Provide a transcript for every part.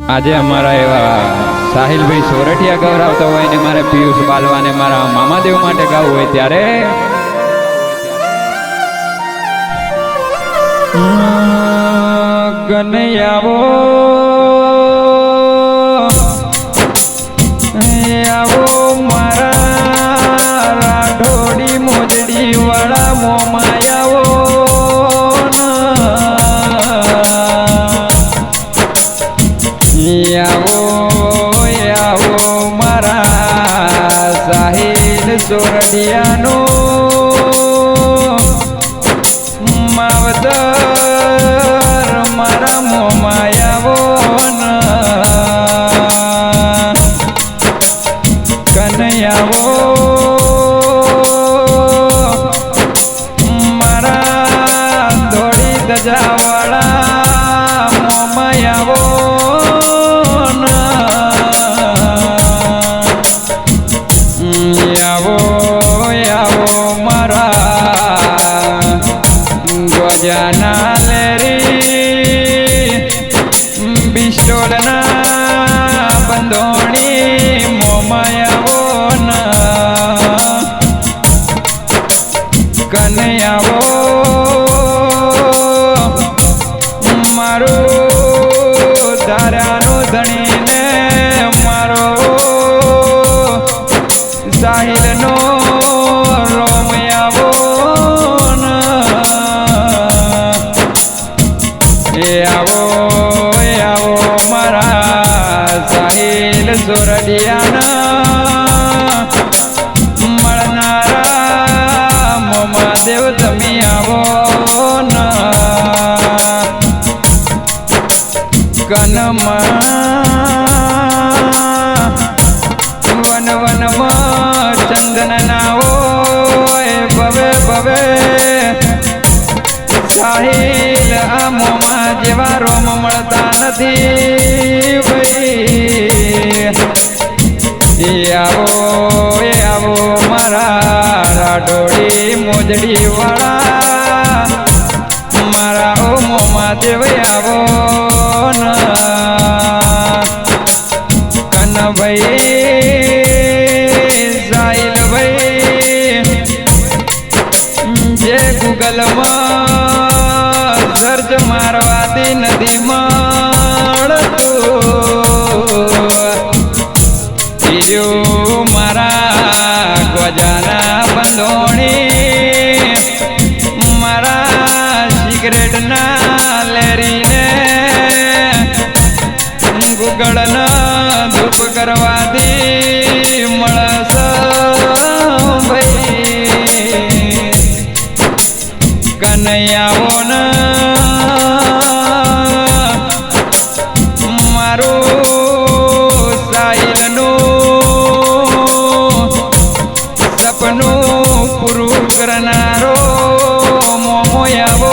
આજે અમાरा એવા સાહિલભાઈ સોરઠિયા ગૌરાવતા હોય ને મારે પિયુષ બાલવાને મારા મામાદેવ માટે ગાવું હોય ત્યારે કનૈયાવો આવો મારા રાઠોડી મોજડી વાળા મોમાયાવો આવો મારા સાહિલ સોરઠિયાનો માવતર મારા મોમાયાવો કનૈયાવો મારા દોડી દજાવાળા મોમાયાવો જાના લેરી બિસ્ટોલના બંધોણી મોમાયાવો કનૈયાવો મારું ધારાનું ધણીને મારો સાહિલનો રોમયાવો આવો મારા સાહિલ સોરઠિયાના મળનારા મોમાદેવ તમે આવો કનમાં વન વનમાં ચંદન ના હોય ભવે ભવે સાહિલ આ મોમાં જેવા રોમ મળતા નથી ભાઈ આવો મારા રાઠોડી મોજડી વાળા મારા ઓ મોમાં દેવ આવો કન ભાઈ સાહિલ ભાઈ જે ગૂગલમાં સર્ચ મારવાથી નથી મળતું મારા ગજાના બંધોણી મારા સિગરેટના લેરીને ગૂગળના ધૂપ કરવાથી મળશ ભાઈ કનૈયાવો મારું સાહિલનું સપનું પૂરું કરનારો મોમોયાવો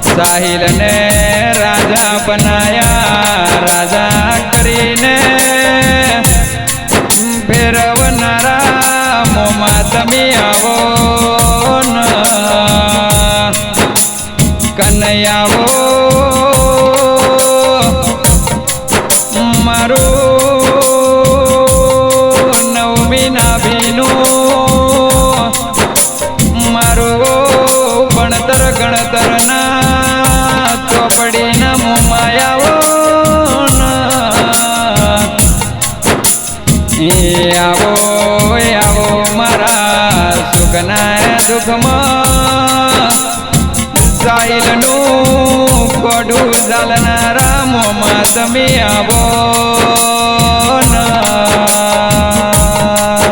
સાહિલને રાજા બનાયા રાજા કરીને ફેરવનારા મોમાં તમે આવો કનૈયાવો મારું નવમી નાભીનું મારું ભણતર ગણતરના ચોપડીના મોમાયાવો આવો મારા સુખના દુઃખમાં સાહિલનું કોડું ચાલનારા મોમાં તમે આવો